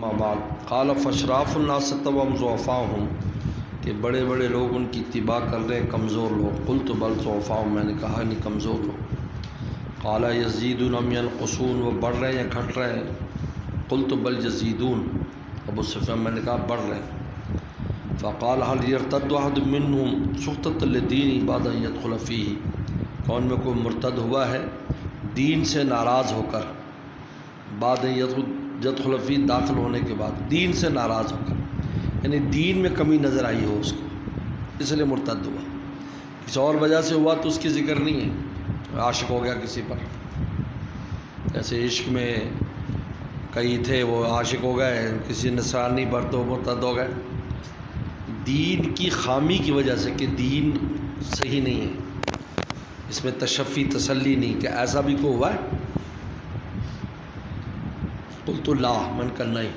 اما بعد قال فاشراف الناس تبعهم ضعفاءهم کہ بڑے بڑے لوگ ان کی اتباع کر رہے ہیں کمزور لوگ. قلت بل ضعفاء میں نے کہا نہیں کمزور لوگ. قال یزیدون ام ینقصون وہ بڑھ رہے ہیں یا گھٹ رہے ہیں. قلت بل یزیدون ابو سفیان میں نے کہا بڑھ رہے ہیں. فقال هل يرتد احد منهم سخطة للدين بعد ان يدخل فيه کون میں کوئی مرتد ہوا ہے دین سے ناراض ہو کر بعد یدخل فيه داخل ہونے کے بعد دین سے ناراض ہو کر یعنی دین میں کمی نظر آئی ہو اس کو اس لیے مرتد ہوا. کسی اور وجہ سے ہوا تو اس کی ذکر نہیں ہے. عاشق ہو گیا کسی پر جیسے عشق میں کئی تھے وہ عاشق ہو گئے کسی نصرانی پر تو مرتد ہو گئے. دین کی خامی کی وجہ سے کہ دین صحیح نہیں ہے اس میں تشفی تسلی نہیں کہ ایسا بھی کوئی ہوا ہے. قلت لا من کا نہیں.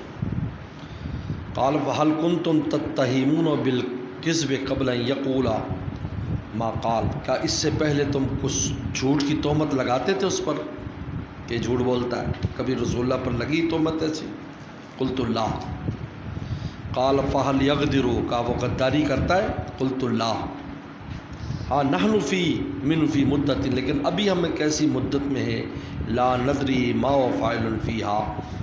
قال فهل كنتم تتهمون بالكذب قبل ان يقول ما قال کیا اس سے پہلے تم کچھ جھوٹ کی تہمت لگاتے تھے اس پر کہ جھوٹ بولتا ہے کبھی رسول اللہ پر لگی تہمت ایسی. قلت لا. قال فهل يغدر کا وہ غداری کرتا ہے. قلت لا. ہاں نحن فی مدت لیکن ابھی ہم ایک ایسی مدت میں ہے لا ندری ما هو فاعل فیہا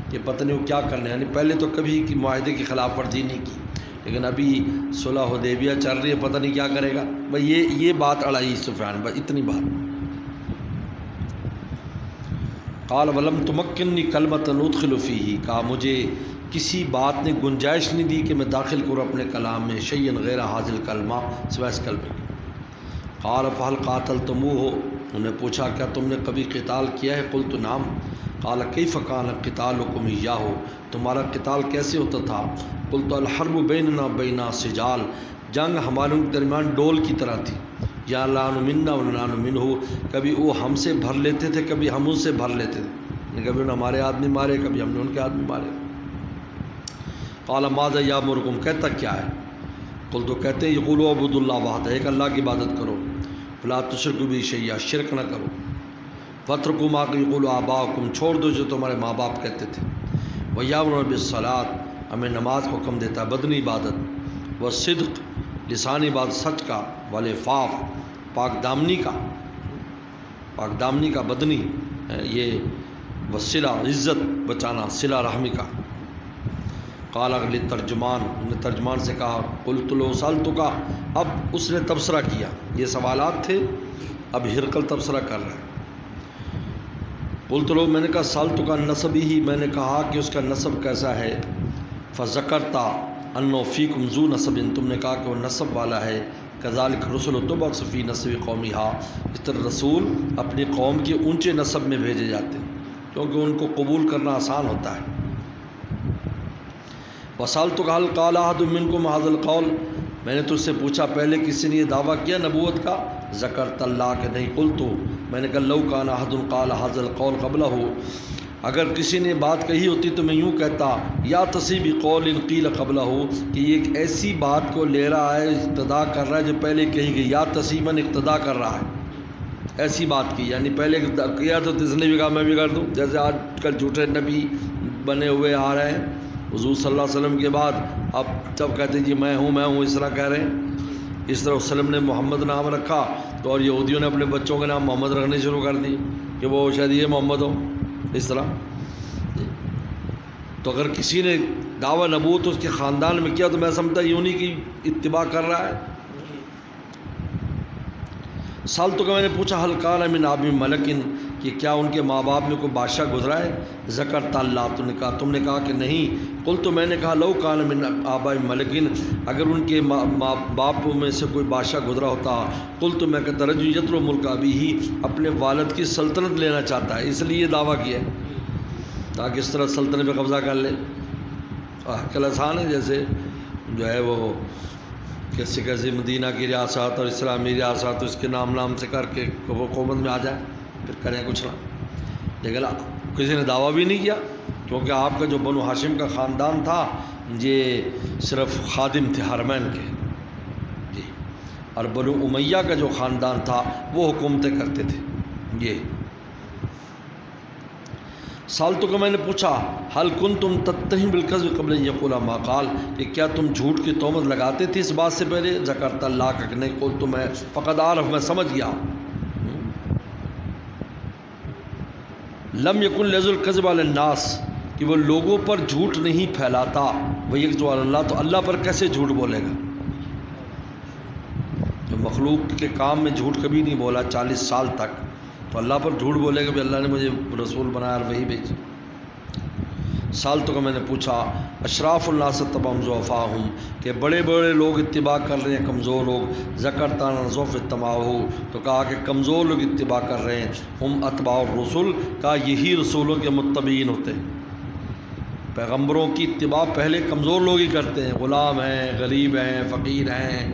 کہ پتہ نہیں وہ کیا کرنے یعنی پہلے تو کبھی کی معاہدے کی خلاف ورزی نہیں کی لیکن ابھی صلح حدیبیہ چل رہی ہے پتہ نہیں کیا کرے گا. بھائی یہ بات اڑائی سفیان بھائی اتنی بات. قال ولم تمکننی کلمۃ ادخل فیہ کہا مجھے کسی بات نے گنجائش نہیں دی کہ میں داخل کروں اپنے کلام میں شیئن غیر حاضل کلمہ سوائے اس کلمے. قال فهل قاتلتموہ انہوں نے پوچھا کیا تم نے کبھی قتال کیا ہے. قلت نعم. قال کیف کان قتالکم ایاہ تمہارا قتال کیسے ہوتا تھا. قلت الحرب بیننا بین سجال جنگ ہمارے درمیان ڈول کی طرح تھی. یا لان منا و لان منہ کبھی وہ ہم سے بھر لیتے تھے کبھی ہم ان سے بھر لیتے تھے کبھی انہوں نے ہمارے آدمی مارے کبھی ہم نے ان کے آدمی مارے. قال ماذا یامرکم کہتا کیا ہے. قلت تو کہتے ہیں یقولوا اعبدوا اللہ وحدہ ایک اللہ کی عبادت کرو فلا تشرکوا بہ شیئا شرک نہ کرو. واترکوا ما یقول آباؤکم چھوڑ دو جو تمہارے ماں باپ کہتے تھے. ویامرون بالصلاۃ ہمیں نماز کا حکم دیتا ہے بدنی عبادت. والصدق لسانی بات سچ کا. والعفاف پاک دامنی کا بدنی یہ. والصلہ عزت بچانا صلہ رحمی کا. قال اگلی ترجمان نے ترجمان سے کہا قلت لو سألتک اب اس نے تبصرہ کیا یہ سوالات تھے اب ہرقل تبصرہ کر رہا ہے. قلت لو میں نے کہا سألتک عن نسبہ میں نے کہا کہ اس کا نسب کیسا ہے. فذکرت انہ فیکم ذو نسب تم نے کہا کہ وہ نسب والا ہے. کذالک الرسل تبعث فی نسب قومہا اس طرح رسول اپنی قوم کے اونچے نسب میں بھیجے جاتے ہیں کیونکہ ان کو قبول کرنا آسان ہوتا ہے. وسألتک هل قال احد منکم هذا القول میں نے تجھ سے پوچھا پہلے کسی نے یہ دعویٰ کیا نبوت کا. ذکرت اللہ کہ نہیں. قلت میں نے کہا لو کان احد قال هذا القول قبلہ اگر کسی نے بات کہی ہوتی تو میں یوں کہتا یا تصیب قول قیل قبلہ کہ یہ ایک ایسی بات کو لے رہا ہے اقتدا کر رہا ہے جو پہلے کہی گئی. یا تصیباً اقتدا کر رہا ہے ایسی بات کی یعنی پہلے کیا تو اس نے بھی کہا میں بھی کر دوں. جیسے آج کل جھوٹے نبی بنے ہوئے آ رہے ہیں حضور صلی اللہ علیہ وسلم کے بعد اب جب کہتے ہیں جی میں ہوں اس طرح کہہ رہے ہیں. اس طرح وسلم نے محمد نام رکھا تو اور یہودیوں نے اپنے بچوں کے نام محمد رکھنے شروع کر دی کہ وہ شاید یہ محمد ہو اس طرح. تو اگر کسی نے دعویٰ نبوت اس کے خاندان میں کیا تو میں سمجھتا یوں نہیں کی اتباع کر رہا ہے. سال تو کہ میں نے پوچھا حل کان من ابی ملکن کہ کیا ان کے ماں باپ میں کوئی بادشاہ گزرا ہے. ذکرت اللہ تم نے کہا کہ نہیں. قلت تو میں نے کہا لو کان من آباء ملکن اگر ان کے ماں باپ میں سے کوئی بادشاہ گزرا ہوتا. قلت تو میں کہتا رجل یطلب ملک ابیہ اپنے والد کی سلطنت لینا چاہتا ہے اس لیے یہ دعویٰ کیا ہے تاکہ اس طرح سلطنت پہ قبضہ کر لے. کل آسان ہے جیسے جو ہے وہ کیسے مدینہ کی ریاست اور اسلامی ریاست اس کے نام سے کر کے وہ حکومت میں آ جائے پھر کریں کچھ نہ. لیکن کسی نے دعویٰ بھی نہیں کیا کیونکہ آپ کا جو بنو ہاشم کا خاندان تھا یہ صرف خادم تھے حرمین کے جی اور بنو امیہ کا جو خاندان تھا وہ حکومتیں کرتے تھے یہ. سالتوں کو میں نے پوچھا حل کنتم تتہم بالکذب قبل ان یقول ما قال کہ کیا تم جھوٹ کی تہمت لگاتے تھے اس بات سے پہلے؟ ذکرت اللہ کا کہ نہیں، قلت میں فقد عارف، میں سمجھ گیا. لم یکن لیذ الکذب علی الناس کہ وہ لوگوں پر جھوٹ نہیں پھیلاتا. ویکذب علی اللہ، تو اللہ پر کیسے جھوٹ بولے گا؟ جو مخلوق کے کام میں جھوٹ کبھی نہیں بولا 40 سال تک، تو اللہ پر جھوٹ بولے گا بھی اللہ نے مجھے رسول بنایا اور وہی بھیجا. سالتوں کو میں نے پوچھا اشراف الناس تبعهم ضعفاءهم کہ بڑے بڑے لوگ اتباع کر رہے ہیں کمزور لوگ. ذکرتا ضعف اتباعہ، تو کہا کہ کمزور لوگ اتباع کر رہے ہیں. ہم اتباع الرسل، کہا یہی رسولوں کے متبعین ہوتے ہیں. پیغمبروں کی اتباع پہلے کمزور لوگ ہی کرتے ہیں، غلام ہیں، غریب ہیں، فقیر ہیں،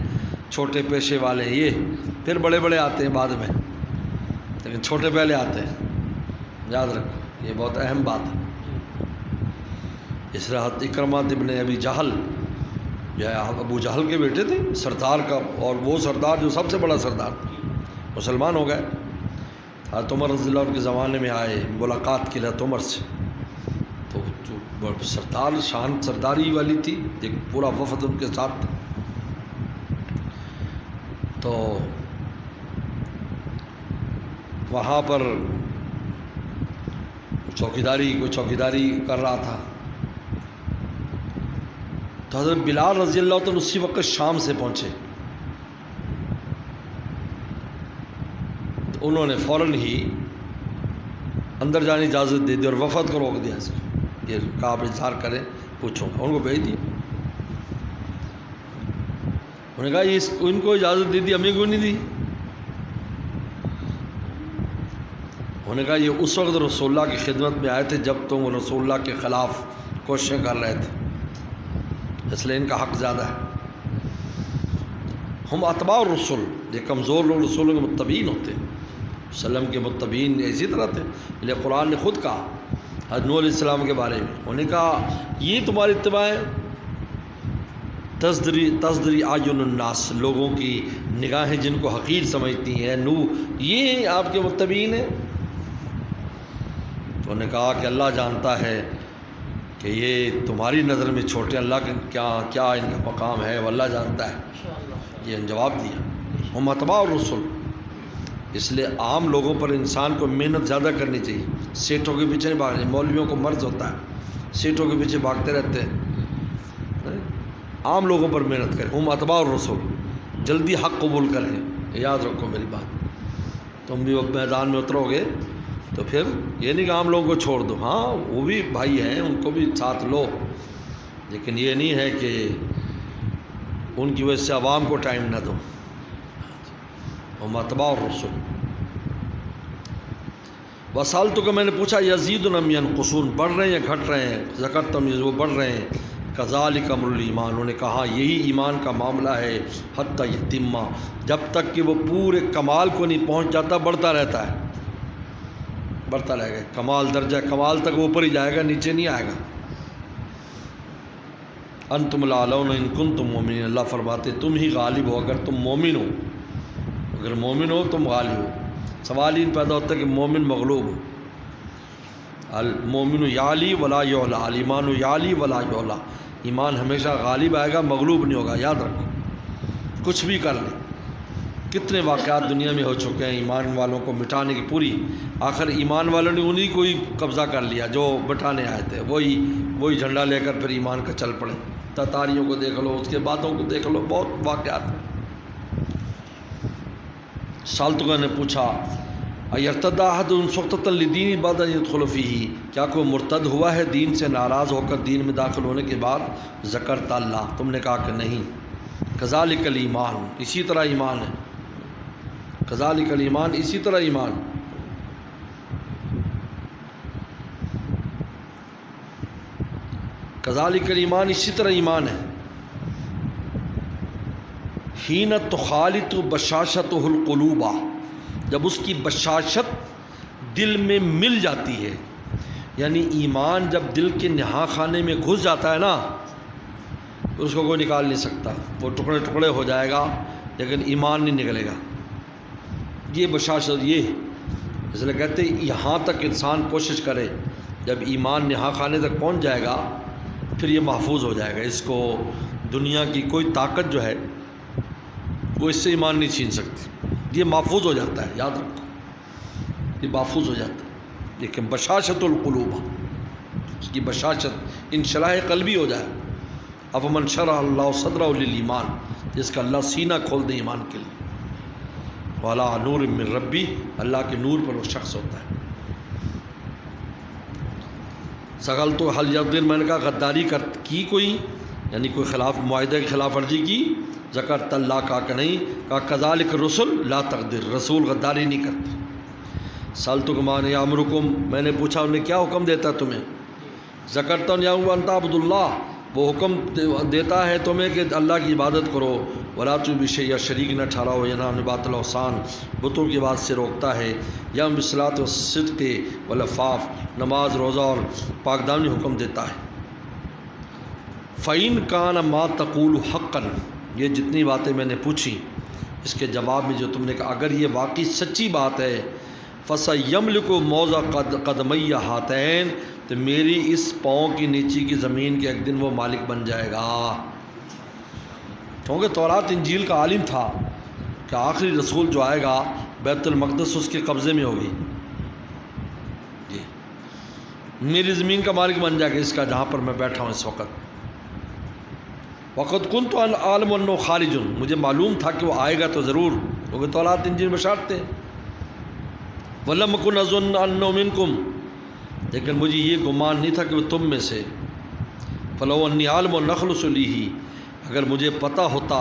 چھوٹے پیشے والے ہیں، یہ پھر بڑے بڑے آتے ہیں بعد میں، لیکن چھوٹے پہلے آتے ہیں. یاد رکھو، یہ بہت اہم بات ہے. اس رات اکرمہ ابن ابی جہل جو ہے ابو جہل کے بیٹے تھے، سردار کا، اور وہ سردار جو سب سے بڑا سردار تھا، مسلمان ہو گئے. حضرت عمر رضی اللہ عنہ کے زمانے میں آئے ملاقات کے لیے حضرت عمر سے، تو جو سردار شان سرداری والی تھی، ایک پورا وفد ان کے ساتھ تھا. تو وہاں پر کوئی چوکیداری کر رہا تھا. تو حضرت بلال رضی اللہ عنہ اسی وقت شام سے پہنچے. تو انہوں نے فوراً ہی اندر جانے کی اجازت دے دی اور وفد کو روک دیا. اس کو یہ کہا آپ اظہار کریں، پوچھو. ان کو بھیج دیا. انہوں نے کہا ان کو اجازت دے دی، ہمیں کیوں نہیں دی؟ انہوں نے کہا یہ اس وقت رسول اللہ کی خدمت میں آئے تھے جب تم رسول اللہ کے خلاف کوششیں کر رہے تھے، اس لیے ان کا حق زیادہ ہے. ہم اتباع الرسل، یہ کمزور لوگ رسولوں کے متبعین ہوتے ہیں. وسلم کے متبعین اسی طرح تھے. یہ قرآن نے خود کہا حضرت نوح علیہ السلام کے بارے میں، انہوں نے کہا یہ تمہاری اتباع ہے، تزدری اعین الناس، لوگوں کی نگاہیں جن کو حقیر سمجھتی ہیں، نوح یہ آپ کے متبعین ہیں. تو انہوں نے کہا کہ اللہ جانتا ہے کہ یہ تمہاری نظر میں چھوٹے، اللہ کے کیا ان کا مقام ہے وہ اللہ جانتا ہے. یہ جواب دیا. ہم اتباع الرسل، اس لیے عام لوگوں پر انسان کو محنت زیادہ کرنی چاہیے. سیٹوں کے پیچھے نہیں بھاگنے. مولویوں کو مرض ہوتا ہے، سیٹوں کے پیچھے بھاگتے رہتے ہیں. عام لوگوں پر محنت کریں. ہم اتباع الرسل، جلدی حق قبول کریں. یاد رکھو میری بات. تم بھی میدان میں اترو گے تو پھر یہ نہیں کہ عام لوگوں کو چھوڑ دو. ہاں وہ بھی بھائی ہیں، ان کو بھی ساتھ لو، لیکن یہ نہیں ہے کہ ان کی وجہ سے عوام کو ٹائم نہ دو. ہم اتباع الرسل. وسالتوں کو میں نے پوچھا یزید ام ینقصون، بڑھ رہے ہیں یا گھٹ رہے ہیں؟ ذکرتم وہ بڑھ رہے ہیں. کذالک امر الایمان، انہوں نے کہا یہی ایمان کا معاملہ ہے. حتی یتمہ، جب تک کہ وہ پورے کمال کو نہیں پہنچ جاتا بڑھتا رہتا ہے، بڑھتا رہے گا. کمال درجہ کمال تک اوپر ہی جائے گا، نیچے نہیں آئے گا. انتم الاعلون ان کنتم مومنین، اللہ فرماتے تم ہی غالب ہو اگر تم مومن ہو. اگر مومن ہو تم غالب ہو. سوال ہی پیدا ہوتا ہے کہ مومن مغلوب ہو. المومن یعلی ولا یعلی، الایمان یعلی ولا یعلی. ایمان ہمیشہ غالب آئے گا، مغلوب نہیں ہوگا. یاد رکھو، کچھ بھی کر لیں. کتنے واقعات دنیا میں ہو چکے ہیں ایمان والوں کو مٹانے کی پوری. آخر ایمان والوں نے انہی کو ہی قبضہ کر لیا جو بٹانے آئے تھے. وہی جھنڈا لے کر پھر ایمان کا چل پڑے. تاتاریوں کو دیکھ لو، اس کے بعدوں کو دیکھ لو، بہت واقعات ہیں. سالتوں نے پوچھا ایرتد احد سخطۃ لدین بعد ان يدخل فیہ، کیا کوئی مرتد ہوا ہے دین سے ناراض ہو کر دین میں داخل ہونے کے بعد؟ ذکرت اللہ، تم نے کہا کہ نہیں. کذالک الایمان، اسی طرح ایمان ہے. کذالک الایمان، اسی طرح ایمان. کذالک الایمان، اسی طرح ایمان ہے. حین تخالط بشاشتہ القلوب، جب اس کی بشاشت دل میں مل جاتی ہے. یعنی ایمان جب دل کے نہا خانے میں گھس جاتا ہے نا، تو اس کو کوئی نکال نہیں سکتا. وہ ٹکڑے ٹکڑے ہو جائے گا لیکن ایمان نہیں نکلے گا. یہ بشاشت، یہ اس لیے کہتے ہیں یہاں تک انسان کوشش کرے جب ایمان نہا خانے تک پہنچ جائے گا پھر یہ محفوظ ہو جائے گا. اس کو دنیا کی کوئی طاقت جو ہے وہ اس سے ایمان نہیں چھین سکتی. یہ محفوظ ہو جاتا ہے, یاد رکھو, یہ محفوظ ہو جاتا ہے. لیکن بشاشت القلوب, اس کی بشاشت انشراح قلبی ہو جائے. افمن شرح اللہ صدرہ للایمان, جس کا اللہ سینہ کھول دے ایمان کے لیے. والا نور من ربی, اللہ کے نور پر وہ شخص ہوتا ہے. سغل تو حل یقین, میں نے کہا غداری کی کوئی, یعنی کوئی خلاف معاہدے کی خلاف ورزی کی. ذکرت اللہ کہا کہ نہیں, کہا کذالک رسول لا تقدر, رسول غداری نہیں کرتے. سألتکم ما یامرکم, میں نے پوچھا انہیں کیا حکم دیتا ہے تمہیں. ذکرت ان تعبدوا اللہ, وہ حکم دیتا ہے تمہیں کہ اللہ کی عبادت کرو. ولا تشرکوا بہ, شریک نہ ٹھہراؤ. ینہی عن عبادۃ الاوثان, بتوں کی بات سے روکتا ہے. یأمر بالصلاۃ والصدق والعفاف, نماز روزہ اور پاکدامنی حکم دیتا ہے. فَإِنْ كَانَ مَا تَقُولُ حَقًّا, یہ جتنی باتیں میں نے پوچھی اس کے جواب میں جو تم نے کہا اگر یہ واقعی سچی بات ہے, فَسَيَمْلِكُ مَوْضِعَ قَدَمَيَّ هَاتَيْنِ, تو میری اس پاؤں کی نیچی کی زمین کے ایک دن وہ مالک بن جائے گا. کیونکہ تورات انجیل کا عالم تھا کہ آخری رسول جو آئے گا بیت المقدس اس کے قبضے میں ہوگی. جی, میری زمین کا مالک بن جائے گا, اس کا جہاں پر میں بیٹھا ہوں اس وقت. وقت کن تو عالم انه خارج, مجھے معلوم تھا کہ وہ آئے گا تو ضرور, کیونکہ تورات انجیل بشارت تھے. ولم اکن اظن انه منکم, لیکن مجھے یہ گمان نہیں تھا کہ وہ تم میں سے. فلو انی عالم نخلص لیہ, اگر مجھے پتہ ہوتا,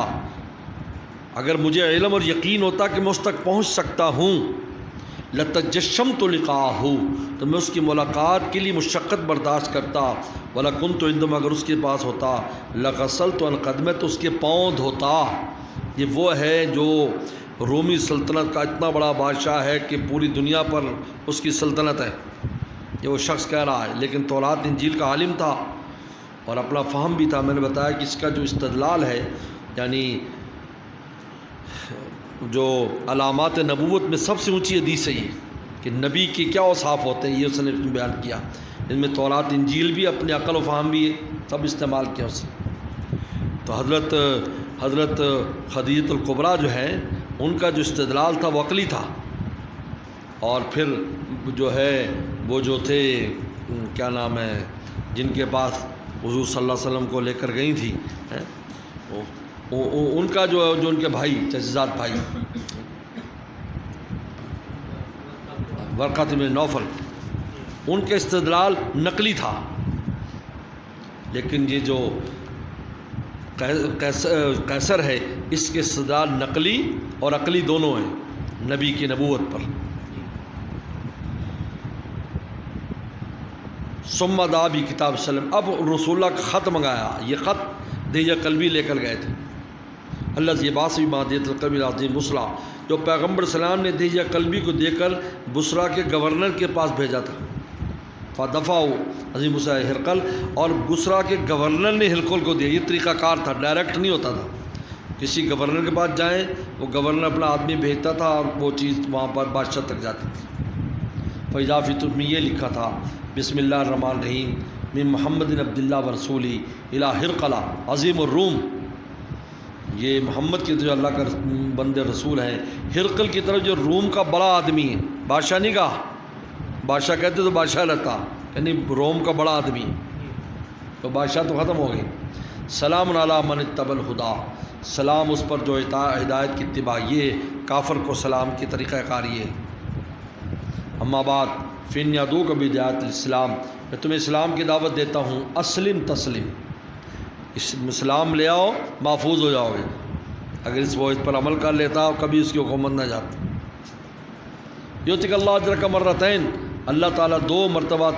اگر مجھے علم اور یقین ہوتا کہ میں اس تک پہنچ سکتا ہوں, لتجشمت لقاءہ, تو میں اس کی ملاقات کے لیے مشقت برداشت کرتا. ولکنت عندما, اگر اس کے پاس ہوتا, لغسلت عن قدمہ, تو اس کے پاؤں دھوتا. یہ وہ ہے جو رومی سلطنت کا اتنا بڑا بادشاہ ہے کہ پوری دنیا پر اس کی سلطنت ہے, یہ وہ شخص کہہ رہا ہے. لیکن تورات انجیل کا عالم تھا اور اپنا فہم بھی تھا. میں نے بتایا کہ اس کا جو استدلال ہے, یعنی جو علامات نبوت میں سب سے اونچی حدیث ہے یہ کہ نبی کے کیا اوصاف ہوتے ہیں, یہ اس نے بیان کیا. ان میں تورات انجیل بھی, اپنے عقل و فہم بھی سب استعمال کیا اس نے. تو حضرت خدیجہ الکبریٰ جو ہے, ان کا جو استدلال تھا وہ عقلی تھا. اور پھر جو ہے وہ جو تھے کیا نام ہے, جن کے پاس حضور صلی اللہ علیہ وسلم کو لے کر گئی تھی, ان کا جو ان کے بھائی, چچزاد بھائی ورقہ بن نوفل, ان کے استدلال نقلی تھا. لیکن یہ جو قیصر ہے, اس کے استدلال نقلی اور عقلی دونوں ہیں نبی کی نبوت پر. ثم دعا بکتاب وسلم, اب رسول اللہ کا خط منگایا. یہ خط دہیہ قلبی لے کر گئے تھے. اللہ یہ باس بھی مادیت القلبی العظیم بصرا, جو پیغمبر السلام نے دہیہ قلبی کو دے کر بصرا کے گورنر کے پاس بھیجا تھا. فدفعوا عظیم بصرا ہرقل, اور بصرا کے گورنر نے ہرقل کو دیا. یہ طریقہ کار تھا, ڈائریکٹ نہیں ہوتا تھا. کسی گورنر کے پاس جائیں, وہ گورنر اپنا آدمی بھیجتا تھا اور وہ چیز وہاں پر بادشاہ تک جاتی تھی. فإذا فی تم میں یہ لکھا تھا, بسم اللہ الرحمن الرحیم, من محمد عبداللہ ورسولی الی ہرقل عظیم الروم. یہ محمد کی طرف اللہ کا بند رسول ہے, ہرقل کی طرف جو روم کا بڑا آدمی ہے. بادشاہ نہیں کہا, بادشاہ کہتے تو بادشاہ رہتا, یعنی روم کا بڑا آدمی, تو بادشاہ تو ختم ہو گئی. سلام علی من اتبع الہدیٰ, سلام اس پر جو ہدایت کی اتباع, یہ کافر کو سلام کی طریقہ کار یہ. اما بعد فإنی ادعوک بدعوۃ الاسلام, میں تمہیں اسلام کی دعوت دیتا ہوں. اسلم تسلم, اسلام لے آؤ محفوظ ہو جاؤ گے. اگر اس پر عمل کر لیتا کبھی اس کی حکومت نہ جاتی. یؤتیک اللہ اجرک مرتین, اللہ تعالیٰ 2 مرتبہ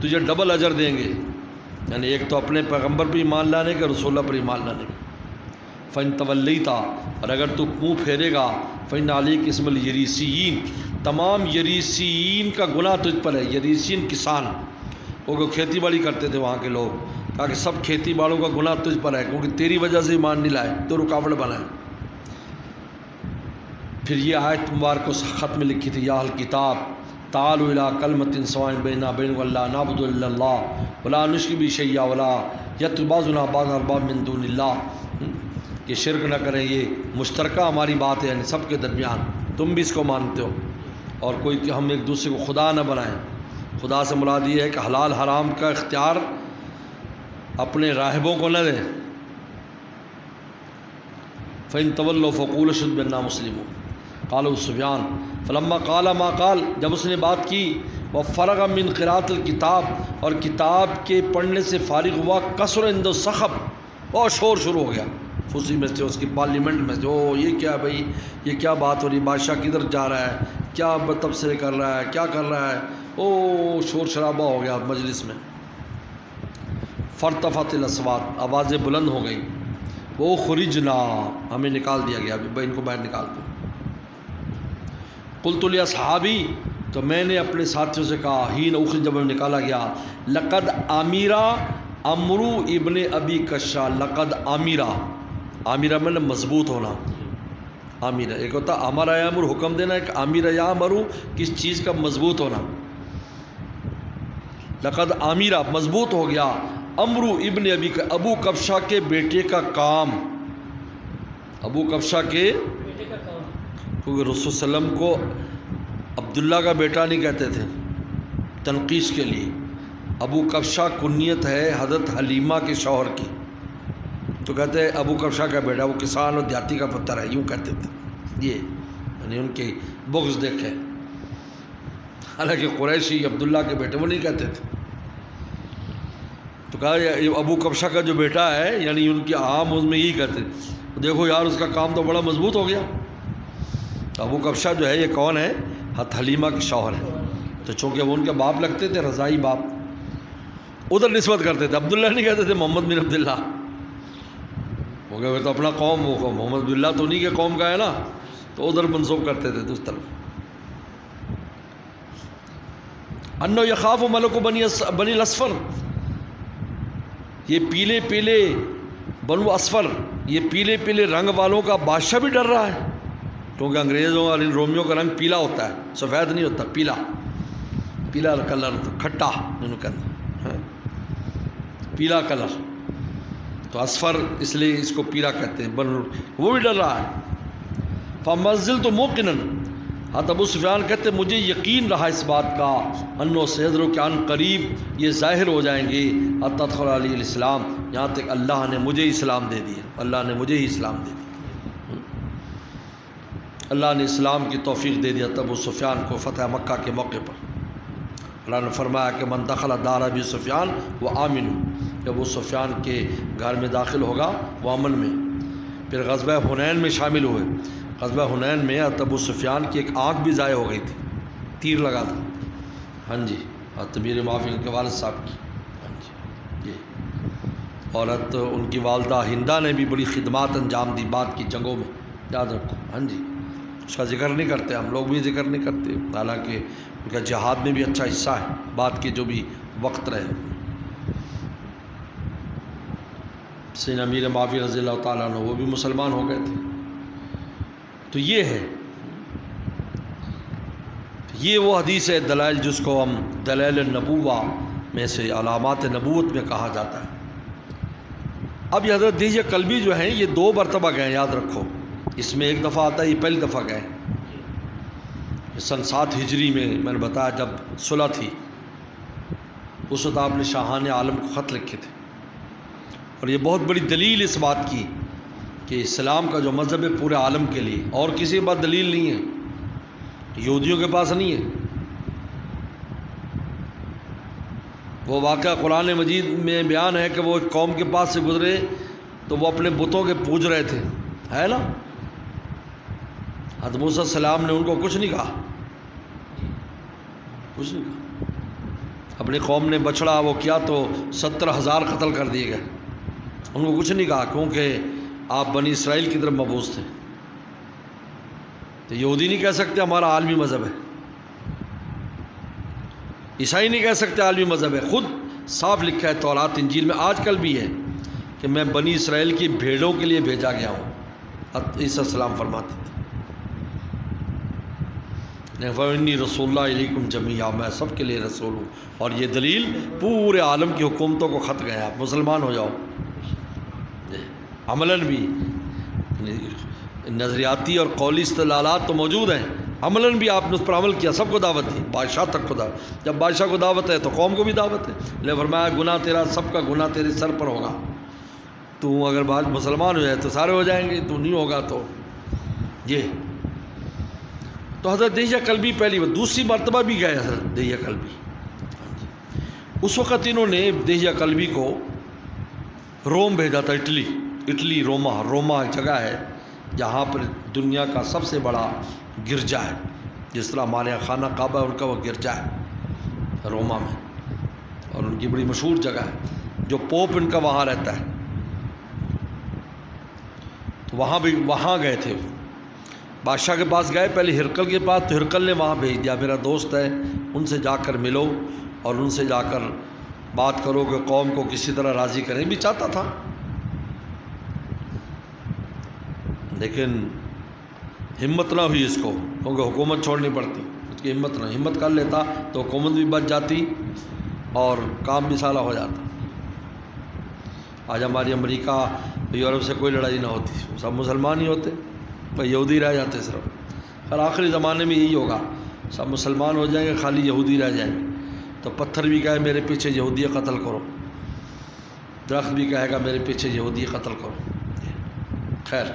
تجھے ڈبل اجر دیں گے, یعنی ایک تو اپنے پیغمبر پر ایمان لانے کا, رسول اللہ پر ایمان لانے کا. فإن تولیت, اور اگر تو منہ پھیرے گا, فإن علیک اسم الیریسیین, تمام یریسیین کا گناہ تجھ پر ہے. یریسیین کسان, وہ کھیتی باڑی کرتے تھے وہاں کے لوگ, کہا کہ سب کھیتی باڑوں کا گناہ تجھ پر ہے, کیونکہ تیری وجہ سے ایمان نہیں لائے, تو رکاوٹ بنائے. پھر یہ آیت مبارک اس خط میں لکھی تھی, یا اہل کتاب تعالوا الى کلمۃ سواء بیننا وبینکم الا نعبد الا اللہ ولا نشرک به شیئا ولا یتخذ بعضنا بعضا اربابا من دون اللہ، کہ شرک نہ کریں، یہ مشترکہ ہماری بات ہے، یعنی سب کے درمیان، تم بھی اس کو مانتے ہو، اور کوئی کہ ہم ایک دوسرے کو خدا نہ بنائیں۔ خدا سے مراد یہ ہے کہ حلال حرام کا اختیار اپنے راہبوں کو نہ دیں۔ فَإِن تَوَلَّوْا فَقُولُوا اشْهَدُوا بِأَنَّا مُسْلِمُونَ قَالَ سفیان فلما قال ما قال، جب اس نے بات کی، وَفَرَغَ مِن قِرَاءَةِ الْكِتَابِ، اور کتاب کے پڑھنے سے فارغ ہوا، کثر عند الصخب، بہت شور شروع ہو گیا اسی میں سے، اس کی پارلیمنٹ میں سے، او یہ کیا بھائی، یہ کیا بات ہو رہی، بادشاہ کدھر جا رہا ہے، کیا تبصرے کر رہا ہے، کیا کر رہا ہے، او شور شرابہ ہو گیا مجلس میں۔ فارتفعت الاصوات، آوازیں بلند ہو گئیں، وہ خرجنا، ہمیں نکال دیا گیا، ابھی ان کو باہر نکال دو۔ قلت لاصحابی، تو میں نے اپنے ساتھیوں سے کہا، حین اخرج، جب میں نکالا گیا، لقد امیرا امرو ابن ابی کشا، لقد امیرا، امیرا میں نے مضبوط ہونا، امیرا ایک ہوتا امر یا امر حکم دینا، ایک امیرا یا امرو کس چیز کا مضبوط ہونا۔ لقد امیرا مضبوط ہو گیا، امرو ابن ابی، ابو کبشہ کے بیٹے کا کام، ابو کبشہ کے، کیونکہ رسول صلی اللہ علیہ وسلم کو عبداللہ کا بیٹا نہیں کہتے تھے تنقیص کے لیے، ابو کبشہ کنیت ہے حضرت حلیمہ کے شوہر کی، تو کہتے ہیں ابو کبشہ کا بیٹا، وہ کسان اور دیہاتی کا پتر ہے، یوں کہتے تھے، یہ یعنی ان کے بغض دیکھے، حالانکہ قریشی عبداللہ کے بیٹے وہ نہیں کہتے تھے، تو کہا یہ ابو کبشہ کا جو بیٹا ہے، یعنی ان کی عام اس میں یہی کہتے ہیں، دیکھو یار اس کا کام تو بڑا مضبوط ہو گیا۔ ابو کبشہ جو ہے یہ کون ہے؟ حضرت حلیمہ کے شوہر ہے، تو چونکہ وہ ان کے باپ لگتے تھے، رضائی باپ، ادھر نسبت کرتے تھے، عبداللہ نہیں کہتے تھے، محمد بن عبداللہ، ہو گیا تو اپنا قوم، وہ محمد بن اللہ تو انہیں کے قوم کا ہے نا، تو ادھر منسوب کرتے تھے اس طرف۔ انو یخاف ملک بنی الاسفر، یہ پیلے پیلے بنو اسفر، یہ پیلے پیلے رنگ والوں کا بادشاہ بھی ڈر رہا ہے، کیونکہ انگریزوں اور ان رومیوں کا رنگ پیلا ہوتا ہے، سفید نہیں ہوتا، پیلا، پیلا کلر ہوتا، کھٹا انہوں کے اندر، پیلا کلر، تو اسفر اس لیے اس کو پیلا کہتے ہیں، وہ بھی ڈر رہا ہے۔ فمنزل تو موقنن، حضرت ابو سفیان کہتے مجھے یقین رہا اس بات کا، انو سیدرو کہ ان قریب یہ ظاہر ہو جائیں گے، اتدخل علی الاسلام، یہاں تک اللہ نے مجھے اسلام دے دیا، اللہ نے مجھے ہی اسلام دے دیا، اللہ نے اسلام کی توفیق دے دیا ابو سفیان کو فتح مکہ کے موقع پر۔ اللہ نے فرمایا کہ من دخل دار ابی سفیان وہ آمن، جب ابو سفیان کے گھر میں داخل ہوگا وہ امن میں۔ پھر غزوہ حنین میں شامل ہوئے، غزوہ حنین میں ابو سفیان کی ایک آنکھ بھی ضائع ہو گئی تھی، تیر لگا تھا، ہاں جی، تمیر معافی کے والد صاحب کی، ہاں جی، یہ اور ان کی والدہ ہندہ نے بھی بڑی خدمات انجام دی بعد کی جنگوں میں، یاد رکھو، ہاں جی، اس کا ذکر نہیں کرتے، ہم لوگ بھی ذکر نہیں کرتے، حالانکہ ان کا جہاد میں بھی اچھا حصہ ہے، بعد کے جو بھی وقت رہے۔ سیدنا امیر معافی رضی اللہ تعالیٰ عنہ وہ بھی مسلمان ہو گئے تھے۔ تو یہ ہے، یہ وہ حدیث ہے دلائل جس کو ہم دلائل النبوہ میں سے علامات نبوت میں کہا جاتا ہے۔ اب یہ حضرت دیجیے قلبی جو ہیں یہ 2 مرتبہ گئے، یاد رکھو، اس میں ایک دفعہ آتا ہے، یہ پہلی دفعہ گئے سن 7 ہجری میں نے بتایا جب صلح تھی، اس وقت آپ نے شاہان عالم کو خط لکھے تھے، اور یہ بہت بڑی دلیل اس بات کی کہ اسلام کا جو مذہب ہے پورے عالم کے لیے، اور کسی کے پاس دلیل نہیں ہے، یہودیوں کے پاس نہیں ہے۔ وہ واقعہ قرآن مجید میں بیان ہے کہ وہ ایک قوم کے پاس سے گزرے تو وہ اپنے بتوں کے پوج رہے تھے، ہے نا، حضرت موسیٰ علیہ السلام نے ان کو کچھ نہیں کہا، کچھ نہیں کہا، اپنی قوم نے بچڑا وہ کیا تو 70,000 قتل کر دیے گئے، ان کو کچھ نہیں کہا، کیونکہ آپ بنی اسرائیل کی طرف مبعوث تھے، تو یہودی نہیں کہہ سکتے ہمارا عالمی مذہب ہے، عیسائی نہیں کہہ سکتے عالمی مذہب ہے، خود صاف لکھا ہے تورات انجیل میں، آج کل بھی ہے کہ میں بنی اسرائیل کی بھیڑوں کے لیے بھیجا گیا ہوں، عیسیٰ السلام فرماتے تھے۔ فَإِنِّي رسول اللہ علیکم جمیعا، میں سب کے لیے رسول ہوں، اور یہ دلیل پورے عالم کی حکومتوں کو خط گیا، آپ مسلمان ہو جاؤ۔ عملاً بھی نظریاتی اور قولی استدلالات تو موجود ہیں، عملاً بھی آپ نے اس پر عمل کیا، سب کو دعوت دی، بادشاہ تک کو دعوت۔ جب بادشاہ کو دعوت ہے تو قوم کو بھی دعوت ہے، لے فرمایا گناہ تیرا، سب کا گناہ تیرے سر پر ہوگا، تو اگر بعد مسلمان ہو جائے تو سارے ہو جائیں گے، تو نہیں ہوگا تو یہ۔ تو حضرت دہیہ کلبی پہلی بار، دوسری مرتبہ بھی گئے حضرت دہیہ کلبی۔ اس وقت انہوں نے دہیہ کلبی کو روم بھیجا تھا، اٹلی روما ایک جگہ ہے جہاں پر دنیا کا سب سے بڑا گرجا ہے، جس طرح ہمارے یہاں خانہ کعبہ ہے، ان کا وہ گرجا ہے روما میں، اور ان کی بڑی مشہور جگہ ہے، جو پوپ ان کا وہاں رہتا ہے، تو وہاں گئے تھے، بادشاہ کے پاس گئے، پہلے ہرقل کے پاس، تو ہرقل نے وہاں بھیج دیا، میرا دوست ہے، ان سے جا کر ملو اور ان سے جا کر بات کرو کہ قوم کو کسی طرح راضی کریں، بھی چاہتا تھا، لیکن ہمت نہ ہوئی اس کو، کیونکہ حکومت چھوڑنی پڑتی، اس کی ہمت کر لیتا تو حکومت بھی بچ جاتی اور کام بھی سالہ ہو جاتا۔ آج ہماری امریکہ یورپ سے کوئی لڑائی نہ ہوتی، سب مسلمان ہی ہوتے، یہودی رہ جاتے صرف، اور آخری زمانے میں یہی ہوگا، سب مسلمان ہو جائیں گے، خالی یہودی رہ جائیں گے، تو پتھر بھی کہے میرے پیچھے یہودی قتل کرو، درخت بھی کہے گا میرے پیچھے یہودی قتل کرو۔ خیر،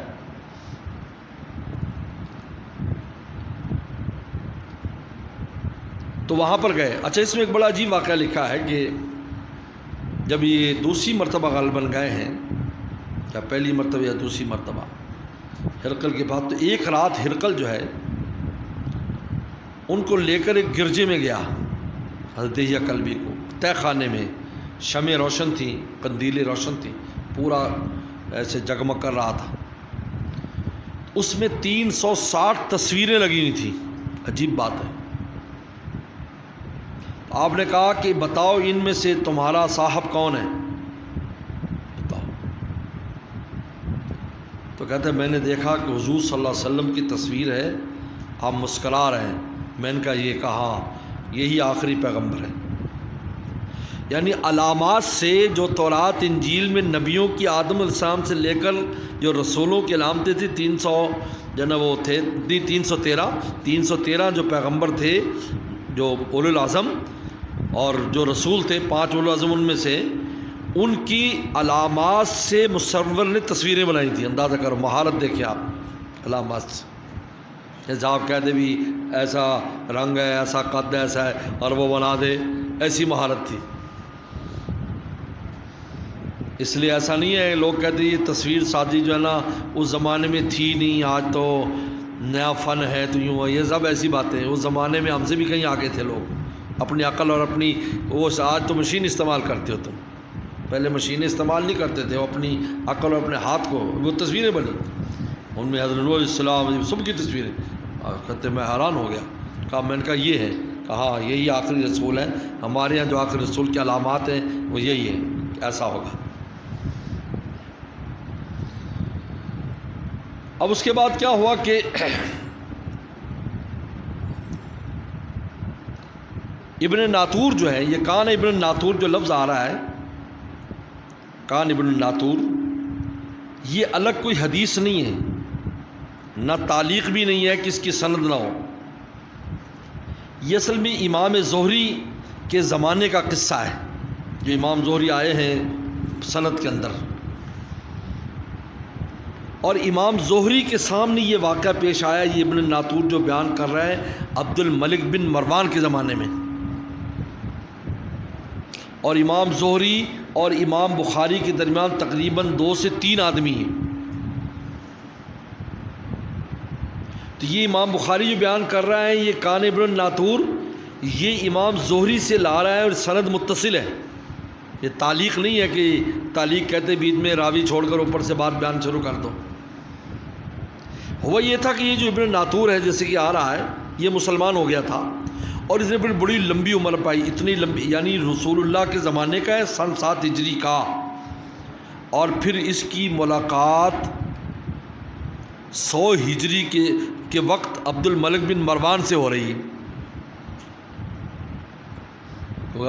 تو وہاں پر گئے۔ اچھا، اس میں ایک بڑا عجیب واقعہ لکھا ہے کہ جب یہ دوسری مرتبہ غالباً گئے ہیں، یا پہلی مرتبہ یا دوسری مرتبہ ہرقل کے بعد، تو ایک رات ہرقل جو ہے ان کو لے کر ایک گرجے میں گیا، حضرت دہیہ کلبی کو، تہ خانے میں شمع روشن تھیں، قندیلیں روشن تھیں، پورا ایسے جگمگ کر رہا تھا، اس میں 360 تصویریں لگی ہوئی تھیں۔ عجیب بات ہے۔ آپ نے کہا کہ بتاؤ ان میں سے تمہارا صاحب کون ہے، بتاؤ۔ تو کہتے ہیں میں نے دیکھا کہ حضور صلی اللہ علیہ وسلم کی تصویر ہے، آپ مسکرا رہے ہیں۔ میں نے کہا یہ کہا یہی آخری پیغمبر ہے، یعنی علامات سے جو تورات انجیل میں نبیوں کی آدم علیہ السلام سے لے کر جو رسولوں کی علامتیں تھیں، 300 جو نا وہ تھے، 313 جو پیغمبر تھے، جو اولو العزم اور جو رسول تھے، 5 اولو العزم، ان میں سے ان کی علامات سے مصور نے تصویریں بنائی تھیں۔ اندازہ کرو، مہارت دیکھیں آپ علامات سے، جیسے آپ کہہ دے بھی ایسا رنگ ہے، ایسا قد ہے، ایسا ہے، اور وہ بنا دے، ایسی مہارت تھی۔ اس لیے ایسا نہیں ہے، لوگ کہتے ہیں یہ تصویر سازی جو ہے نا اس زمانے میں تھی نہیں، آج تو نیا فن ہے تو یوں ہے، یہ سب ایسی باتیں ہیں۔ اس زمانے میں ہم سے بھی کہیں آگے تھے لوگ، اپنی عقل اور اپنی وہ، آج تو مشین استعمال کرتے ہو تم، پہلے مشینیں استعمال نہیں کرتے تھے، وہ اپنی عقل اور اپنے ہاتھ کو، وہ تصویریں بنی، ان میں حضرت نوح علیہ السلام سب کی تصویریں۔ کہتے میں حیران ہو گیا، کہا میں نے کہا یہ ہے، کہا یہی آخری رسول ہے، ہمارے یہاں جو آخری رسول کی علامات ہیں وہ یہی ہے، ایسا ہوگا۔ اب اس کے بعد کیا ہوا کہ ابن ناطور جو ہے، یہ کان ابن ناطور جو لفظ آ رہا ہے، کان ابن ناطور، یہ الگ کوئی حدیث نہیں ہے، نہ تعلیق بھی نہیں ہے کہ اس کی سند نہ ہو، یہ اصل میں امام زہری کے زمانے کا قصہ ہے، جو امام زہری آئے ہیں سند کے اندر، اور امام زہری کے سامنے یہ واقعہ پیش آیا، یہ ابن ناطور جو بیان کر رہا ہے عبد الملک بن مروان کے زمانے میں، اور امام زہری اور امام بخاری کے درمیان تقریباً 2 سے 3 آدمی ہیں، تو یہ امام بخاری جو بیان کر رہا ہے، یہ کان ابن ناطور، یہ امام زہری سے لا رہا ہے اور سند متصل ہے، یہ تعلیق نہیں ہے کہ تعلیق کہتے بیچ میں راوی چھوڑ کر اوپر سے بات بیان شروع کر دو۔ ہوا یہ تھا کہ یہ جو ابن ناطور ہے، جیسے کہ آ رہا ہے، یہ مسلمان ہو گیا تھا، اور اس نے بڑی لمبی عمر پائی، اتنی لمبی، یعنی رسول اللہ کے زمانے کا ہے، سن 7 ہجری کا، اور پھر اس کی ملاقات 100 ہجری کے وقت عبد الملک بن مروان سے ہو رہی ہے.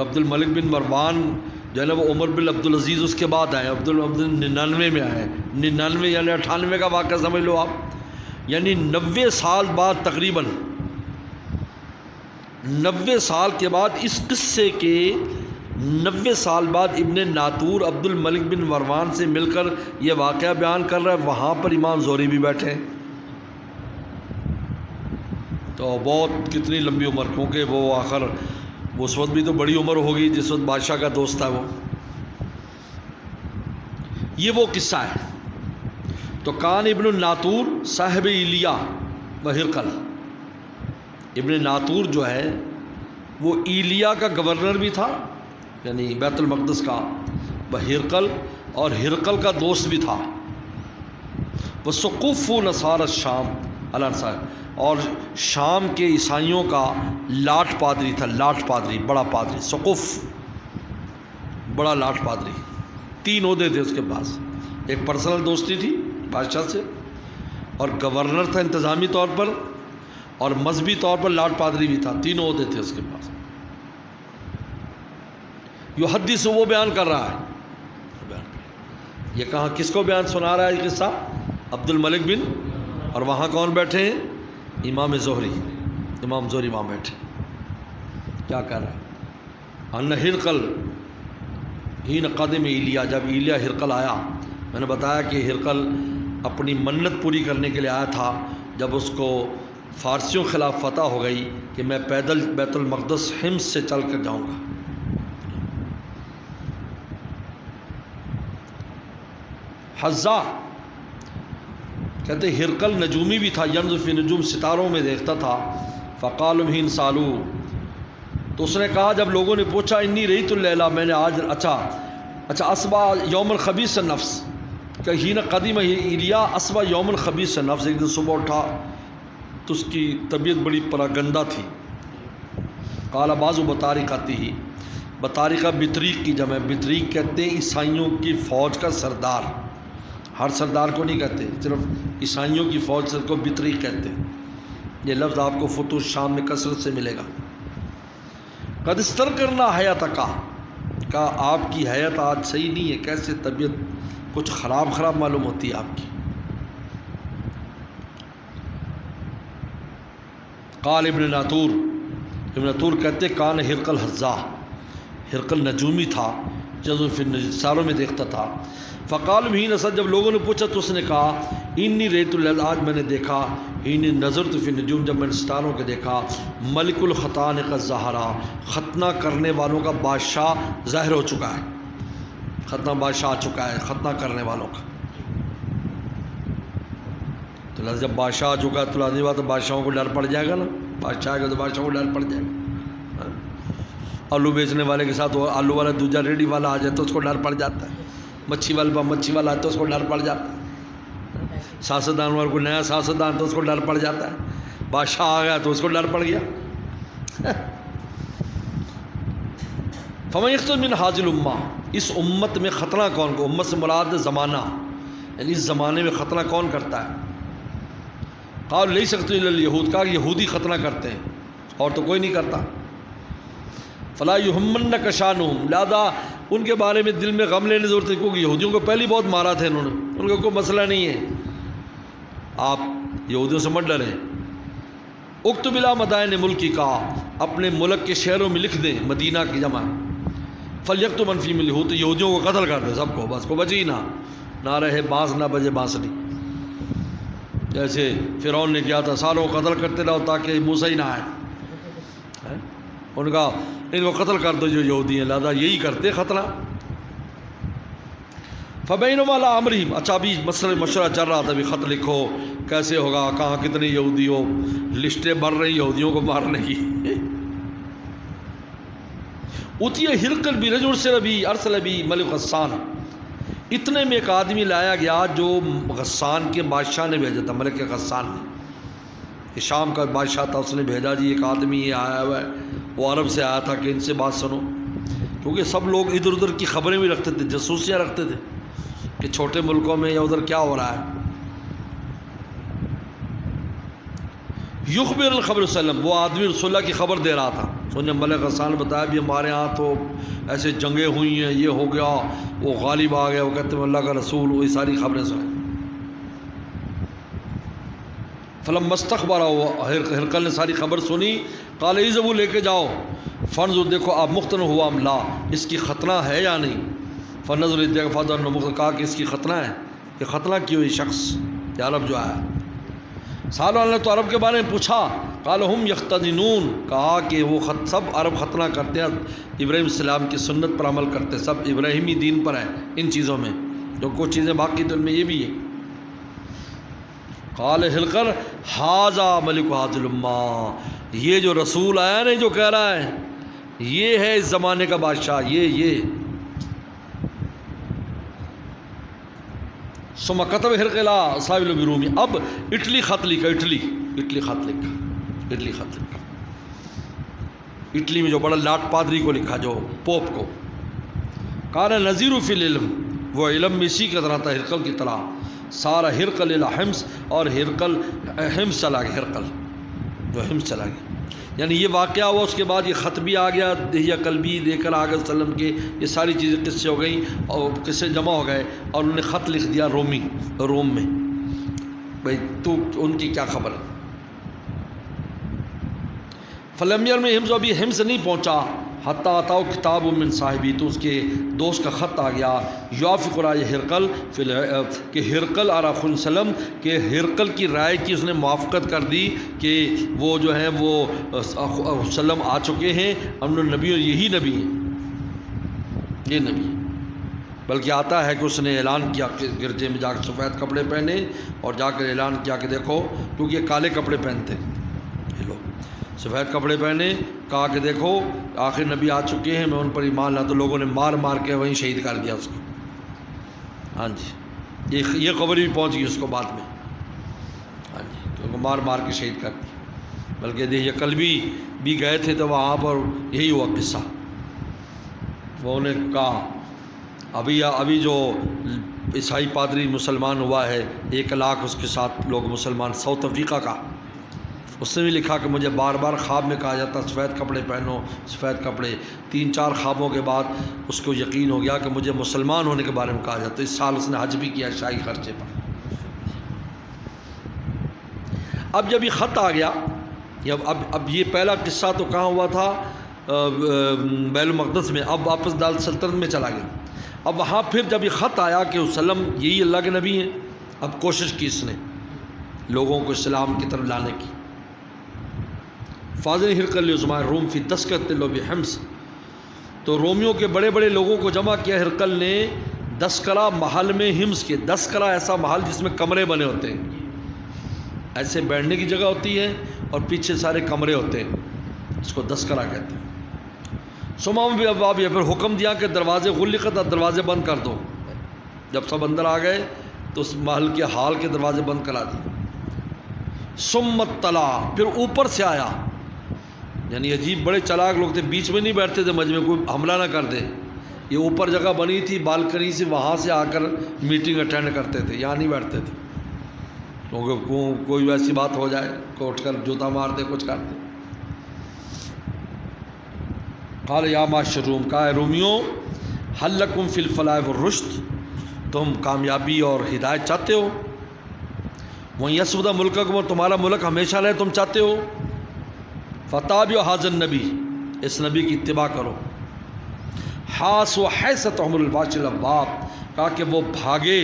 عبد الملک بن مروان جو ہے نا وہ عمر بن عبدالعزیز اس کے بعد آئے. عبد 99 میں آئے. 99 یعنی 98 کا واقعہ سمجھ لو آپ. یعنی 90 سال بعد، تقریباً 90 سال کے بعد، اس قصے کے 90 سال بعد ابن ناطور عبد الملک بن مروان سے مل کر یہ واقعہ بیان کر رہا ہے. وہاں پر امام زہری بھی بیٹھے ہیں. تو بہت کتنی لمبی عمر، کیونکہ وہ آخر اس وقت بھی تو بڑی عمر ہوگی جس وقت بادشاہ کا دوست تھا وہ. یہ وہ قصہ ہے. تو کان ابن الناطور صاحب ایلیا و ہرقل. ابن ناطور جو ہے وہ ایلیا کا گورنر بھی تھا، یعنی بیت المقدس کا، وہ ہرقل، اور ہرقل کا دوست بھی تھا. وہ سقوف نصار الشام الانصار، اور شام کے عیسائیوں کا لاٹ پادری تھا. لاٹ پادری، بڑا پادری. سقوف بڑا لاٹ پادری. 3 عہدے تھے اس کے پاس. ایک پرسنل دوستی تھی بادشاہ سے، اور گورنر تھا انتظامی طور پر، اور مذہبی طور پر لاٹ پادری بھی تھا. 3 عہدے تھے اس کے پاس. یحدث وہ بیان کر رہا ہے. یہ کہاں کس کو بیان سنا رہا ہے یہ قصہ؟ عبد الملک بن. اور وہاں کون بیٹھے ہیں؟ امام زہری. امام زہری وہاں بیٹھے. کیا کہہ رہا ہے؟ ان ہرقل حین قدم ایلیا، جب ایلیا ہرقل آیا. میں نے بتایا کہ ہرقل اپنی منت پوری کرنے کے لیے آیا تھا جب اس کو فارسیوں خلاف فتح ہو گئی کہ میں پیدل بیت المقدس حمص سے چل کر جاؤں گا. حزا کہتے ہرقل نجومی بھی تھا. ینظر فی نجوم، ستاروں میں دیکھتا تھا. فقال ہین سالو، تو اس نے کہا جب لوگوں نے پوچھا انی رہی تو لیلا، میں نے آج اچھا اصبح یوم الخبیث نفس، کہ ہین قدیم ایلیا اصبح یوم الخبیث نفس. ایک دن صبح اٹھا تو اس کی طبیعت بڑی پراگندہ تھی. قال بعض بطارقتی ہی، بطارقہ بطریق کی جمع. بطریق کہتے ہیں عیسائیوں کی فوج کا سردار. ہر سردار کو نہیں کہتے، صرف عیسائیوں کی فوج سے کو بطریق کہتے ہیں. یہ لفظ آپ کو فتوح الشام میں کثرت سے ملے گا. قد استر کرنا حیات کا آپ کی حیات آج صحیح نہیں ہے. کیسے طبیعت کچھ خراب معلوم ہوتی ہے آپ کی. قال ابن ناطور کہتے کان ہرقل حزا، ہرقل نجومی تھا، جب ساروں میں دیکھتا تھا. فقال ہی نصر، جب لوگوں نے پوچھا تو اس نے کہا انی ریت اللیل، آج میں نے دیکھا، انی نظرت فی النجوم، جب میں نے ستاروں کے دیکھا، ملک الختان کا ظاہرہ، ختنہ کرنے والوں کا بادشاہ ظاہر ہو چکا ہے. ختنہ بادشاہ آ چکا ہے، ختنہ کرنے والوں کا. تو جب بادشاہ آ چکا ہے تو لازمی بات ہے بادشاہوں کو ڈر پڑ جائے گا نا. بادشاہ آئے گا تو بادشاہوں کو ڈر پڑ جائے گا. آلو بیچنے والے کے ساتھ آلو والا دوجا ریڈی والا آ جائے تو اس کو ڈر پڑ جاتا ہے. مچھی والا آتا ہے تو اس کو ڈر پڑ جاتا ہے. سیاستدان والے کو نیا سیاستدان تو اس کو ڈر پڑ جاتا ہے. بادشاہ آ گیا تو اس کو ڈر پڑ گیا. فمن یختن من حاضل امہ، اس امت میں ختنہ کون کو؟ امت سے مراد زمانہ، یعنی اس زمانے میں ختنہ کون کرتا ہے؟ قال لیس یختن الا الیہود، کہا یہودی ختنہ کرتے ہیں اور تو کوئی نہیں کرتا. فلا یہمنک شانہم، لہذا ان کے بارے میں دل میں غم لینے کی ضرورت ہے، کیونکہ یہودیوں کو پہلی بہت مارا تھا انہوں نے، ان کا کوئی مسئلہ نہیں ہے. آپ یہودیوں سے مت ڈریں. اکتب الی مدائن ملکی کا، اپنے ملک کے شہروں میں لکھ دیں، مدینہ کی جمع. فلیکتب من فی الہود، یہودیوں کو قتل کر دیں سب کو، بس کو بچی نہ رہے بانس نہ بجے بانسری. جیسے فرعون نے کیا تھا، ساروں کو قتل کرتے رہو تاکہ موسیٰ ہی نہ آئے. ان کا ان کو قتل کر دو جو یہودی ہیں، لہذا یہی کرتے ختنہ. فبینما علی امرہم، اچھا ابھی مشورہ چل رہا تھا، ابھی خط لکھو کیسے ہوگا، کہاں کتنے یہودی ہو، لسٹیں بڑھ رہی یہودیوں کو مارنے کی. اتیا ہرقل برجل سے ربی ارسل بی ملک غسان، اتنے میں ایک آدمی لایا گیا جو غسان کے بادشاہ نے بھیجا تھا. ملک غسان نے، شام کا بادشاہ تھا، اس نے بھیجا جی ایک آدمی یہ آیا ہوا ہے، وہ عرب سے آیا تھا کہ ان سے بات سنو. کیونکہ سب لوگ ادھر ادھر کی خبریں بھی رکھتے تھے، جاسوسیاں رکھتے تھے کہ چھوٹے ملکوں میں یا ادھر کیا ہو رہا ہے. یخبر الخبر وسلم، وہ آدمی رسول اللہ کی خبر دے رہا تھا. انہیں ملک غسان نے بتایا بھی ہمارے ہاں تو ایسے جنگیں ہوئی ہیں، یہ ہو گیا، وہ غالب آ گیا، وہ کہتے ہیں اللہ کا رسول، وہی ساری خبریں سنیں. فلم مستخبر ہو، ہرقل نے ساری خبر سنی. قال اذهبوا، لے کے جاؤ، فانظر، دیکھو آپ مختن ہوا ام لا، اس کی ختنہ ہے یا نہیں. فنظر دیکھ فادر نے کہا کہ اس کی ختنہ ہے، کہ ختنہ کی ہوئی شخص یہ عرب جو آیا. سالوں نے تو عرب کے بارے میں پوچھا. قال ہم یختنون، کہا کہ وہ سب عرب ختنہ کرتے ہیں، ابراہیم السلام کی سنت پر عمل کرتے ہیں، سب ابراہیمی دین پر ہیں ان چیزوں میں، جو کچھ چیزیں باقی تو ان میں یہ بھی ہے. قال ہرقل ھذا ملک ھذی الامہ، یہ جو رسول آیا نہیں جو کہہ رہا ہے یہ ہے اس زمانے کا بادشاہ، یہ ثم کتب ہرقل صاحب الرومی، اب اٹلی خط لکھا، اٹلی خط لکھا، اٹلی میں جو بڑا لاٹ پادری کو لکھا، جو پوپ کو. کان نذیر فی العلم، وہ علم میں اسی کی طرح تھا ہرقل کی طرح. سارا ہرقل الی حمص، اور ہرقل حمص چلا گیا، ہرقل جو حمص چلا گیا. یعنی یہ واقعہ ہوا، اس کے بعد یہ خط بھی آ گیا، دہیہ قلبی دے کر آگے وسلم کے، یہ ساری چیزیں قصے ہو گئیں اور قصے جمع ہو گئے، اور انہوں نے خط لکھ دیا روم میں، بھائی تو ان کی کیا خبر ہے. فلم میں حمص، ابھی حمص نہیں پہنچا، حتیٰ آتاؤ کتاب من صاحبی، تو اس کے دوست کا خط آ گیا. یوافق رائے ہرقل کہ ہرقل علیہ السلام، کہ ہرقل کی رائے کی اس نے موافقت کر دی کہ وہ جو ہیں وہ وسلم آ چکے ہیں، امن نبی، اور یہی نبی ہیں، یہ نبی ہے. بلکہ آتا ہے کہ اس نے اعلان کیا کہ گرجے میں جا کر سفید کپڑے پہنے اور جا کر اعلان کیا کہ دیکھو، کیونکہ یہ کالے کپڑے پہنتے یہ لوگ، سفید کپڑے پہنے، کہا کہ دیکھو آخر نبی آ چکے ہیں، میں ان پر ایمان لاتا. تو لوگوں نے مار کے وہیں شہید کر دیا اس کو. ہاں جی، یہ خبر بھی پہنچ گئی اس کو بعد میں. ہاں جی، کیونکہ مار کے شہید کر دیا. بلکہ یہ قلبی بھی گئے تھے تو وہاں پر یہی ہوا قصہ. وہ انہیں کہا ابھی جو عیسائی پادری مسلمان ہوا ہے 1 لاکھ اس کے ساتھ لوگ مسلمان، ساؤتھ افریقہ کا، اس نے بھی لکھا کہ مجھے بار بار خواب میں کہا جاتا سفید کپڑے پہنو، سفید کپڑے. 3-4 خوابوں کے بعد اس کو یقین ہو گیا کہ مجھے مسلمان ہونے کے بارے میں کہا جاتا. اس سال اس نے حج بھی کیا شاہی خرچے پر. اب جب یہ خط آ گیا، اب یہ پہلا قصہ تو کہاں ہوا تھا؟ بیت المقدس میں. اب واپس دار سلطنت میں چلا گیا. اب وہاں پھر جب یہ خط آیا کہ وسلم یہی اللہ کے نبی ہیں، اب کوشش کی اس نے لوگوں کو اسلام کی طرف لانے کی. فاضل ہرقل عثمان روم فی دسکت لوب حمص، تو رومیوں کے بڑے بڑے لوگوں کو جمع کیا ہرقل نے دسکرہ محل میں حمص کے. دسکرہ ایسا محل جس میں کمرے بنے ہوتے ہیں، ایسے بیٹھنے کی جگہ ہوتی ہے اور پیچھے سارے کمرے ہوتے ہیں، اس کو دسکرہ کہتے ہیں. سمام بھی ابواب، یا پھر حکم دیا کہ دروازے غلقت، دروازے بند کر دو. جب سب اندر آ گئے تو اس محل کے حال کے دروازے بند کرا دیے. سمت طلع، پھر اوپر سے آیا، یعنی عجیب بڑے چلاک لوگ تھے، بیچ میں نہیں بیٹھتے تھے مجمع، کوئی حملہ نہ کر دے. یہ اوپر جگہ بنی تھی بالکنی سے، وہاں سے آ کر میٹنگ اٹینڈ کرتے تھے، یہاں نہیں بیٹھتے تھے، کیونکہ کوئی ویسی بات ہو جائے کہ اٹھ کر جوتا مار دے، کچھ کر دے. قال یا معاشر روم، کہا ہے رومیوں، حل لکم فی الفلاح والرشد، تم کامیابی اور ہدایت چاہتے ہو؟ وہ یسود ملککم، اور تمہارا ملک ہمیشہ رہے تم چاہتے ہو؟ فتابعوا ھذا النبی، اس نبی کی اتباع کرو. حاسوا حیثتهم الباش الابواب، کہا کہ وہ بھاگے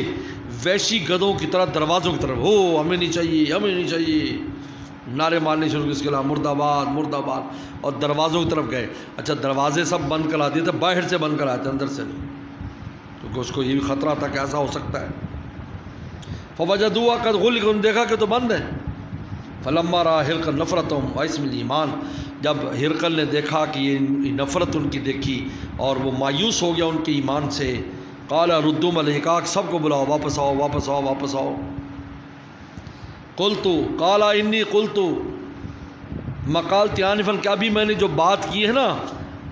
ویشی گدوں کی طرح دروازوں کی طرف، ہو ہمیں نہیں چاہیے، ہمیں نہیں چاہیے، نعرے مارنے شروع اس کے علاوہ مرد آباد مرد آباد، اور دروازوں کی طرف گئے. اچھا دروازے سب بند کرا دیے تھے، باہر سے بند کرا دیے، اندر سے نہیں، کیونکہ اس کو یہ بھی خطرہ تھا کہ ایسا ہو سکتا ہے. فوجدوا قد غلق، انہوں نے دیکھا کہ تو بند ہے. فلما را ہرقل نفرتهم واسم الایمان، جب ہرقل نے دیکھا کہ یہ نفرت ان کی دیکھی اور وہ مایوس ہو گیا ان کے ایمان سے، قال ردوا علیہ، کہا سب کو بلاؤ، واپس آؤ واپس آؤ واپس آؤ. قلت، قال انی قلت، مقالت آنفا، کہ ابھی میں نے جو بات کی ہے نا،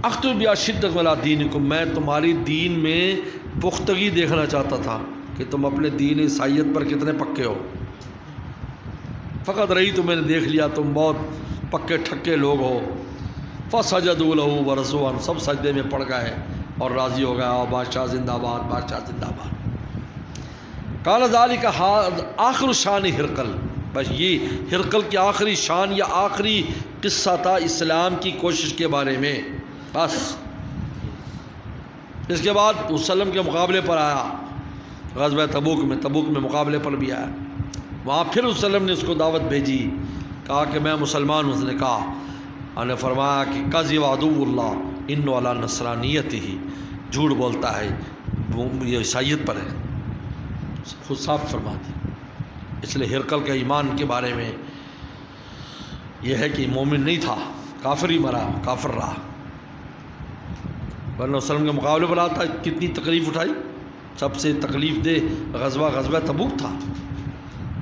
اختر بیا شدت علی دینکم، میں تمہاری دین میں پختگی دیکھنا چاہتا تھا کہ تم اپنے دین عیسائیت پر کتنے پکے ہو. فقط رہی تو میں نے دیکھ لیا تم بہت پکے ٹھکے لوگ ہو. فسجدوا له ورضوا عنہ، سب سجدے میں پڑ گئے اور راضی ہو گیا، اور بادشاہ زندہ باد، بادشاہ زندہ باد. قال ذلك آخر شان ہرقل، بس یہ ہرقل کی آخری شان یا آخری قصہ تھا اسلام کی کوشش کے بارے میں. بس اس کے بعد وسلم کے مقابلے پر آیا غزوہ تبوک میں مقابلے پر بھی آیا. وہاں پھر وسلم نے اس کو دعوت بھیجی، کہا کہ میں مسلمان ہوں. اس نے کہا، نے فرمایا کہ قذب عدو اللہ ان علی نصرانیت ہی، جھوٹ بولتا ہے، یہ عیسائیت پر ہے. خود صاف فرما دی. اس لیے ہرقل کے ایمان کے بارے میں یہ ہے کہ مومن نہیں تھا، کافر ہی مرا، کافر رہا. ورنہ وسلم کے مقابلے پر آتا کتنی تکلیف اٹھائی. سب سے تکلیف دہ غزوہ تبوک تھا.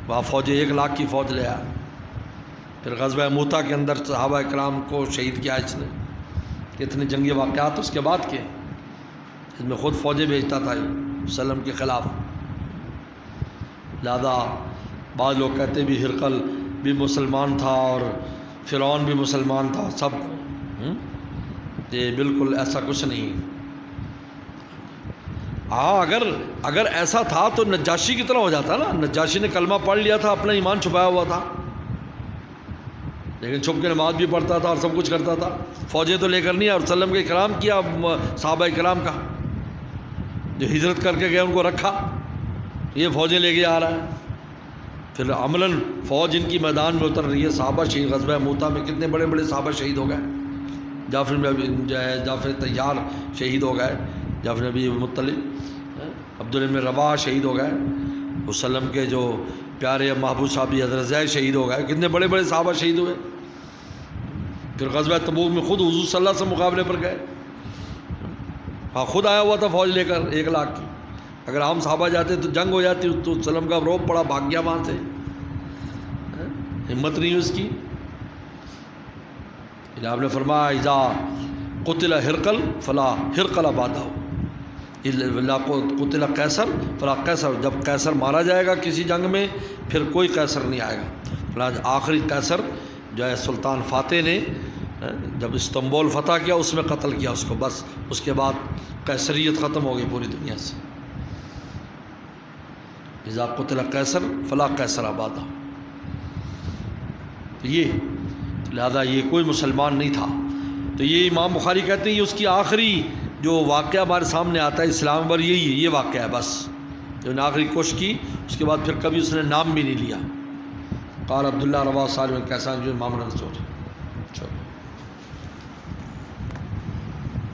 وہاں فوج 1 لاکھ کی فوج لے آیا. پھر غزوہ موتا کے اندر صحابہ کرام کو شہید کیا اس نے. کتنے جنگی واقعات اس کے بعد کے، اس میں خود فوجیں بھیجتا تھا وسلم کے خلاف. لہذا بعض لوگ کہتے بھی ہرقل بھی مسلمان تھا اور فرعون بھی مسلمان تھا، سب. یہ بالکل ایسا کچھ نہیں. ہاں اگر ایسا تھا تو نجاشی کی طرح ہو جاتا نا. نجاشی نے کلمہ پڑھ لیا تھا، اپنا ایمان چھپایا ہوا تھا، لیکن چھپ کے نماز بھی پڑھتا تھا اور سب کچھ کرتا تھا. فوجیں تو لے کر نہیں، اور وسلم کے کرام کیا صحابہ کرام کا جو ہجرت کر کے گئے ان کو رکھا. یہ فوجیں لے کے آ رہا ہے. پھر عملاً فوج ان کی میدان میں اتر رہی ہے. صحابہ شہید غزوہ موتا میں کتنے بڑے بڑے صحابہ شہید ہو گئے. جعفر طیار شہید ہو گئے، جعفر نبی مطلب، عبداللہ بن رواحہ شہید ہو گئے، وسلم کے جو پیارے محبوب صحابی حضرت زید شہید ہو گئے. کتنے بڑے بڑے صحابہ شہید ہوئے. پھر غزوہ تبوک میں خود حضور صلی اللہ علیہ وسلم مقابلے پر گئے. ہاں خود آیا ہوا تھا فوج لے کر 1 لاکھ کی. اگر عام صحابہ جاتے تو جنگ ہو جاتی، تو وسلم کا روب پڑا، بھاگ گیا وہاں سے. ہمت نہیں اس کی. آپ نے فرمایا اذا قتل ہرقل فلا ہرقل بعدہ، قتل قیصر فلا قیصر، جب قیصر مارا جائے گا کسی جنگ میں پھر کوئی قیصر نہیں آئے گا. آخری قیصر جو ہے سلطان فاتح نے جب استنبول فتح کیا اس میں قتل کیا اس کو. بس اس کے بعد قیصریت ختم ہو گئی پوری دنیا سے. اذا قتل قیصر فلا قیصر بعدہ. تو یہ لہذا یہ کوئی مسلمان نہیں تھا. تو یہ امام بخاری کہتے ہیں یہ اس کی آخری جو واقعہ ہمارے سامنے آتا ہے اسلام پر، یہ واقعہ ہے بس. جو نے آخری کوشش کی، اس کے بعد پھر کبھی اس نے نام بھی نہیں لیا. قال عبداللہ روا صالح کیسان جو امام منصور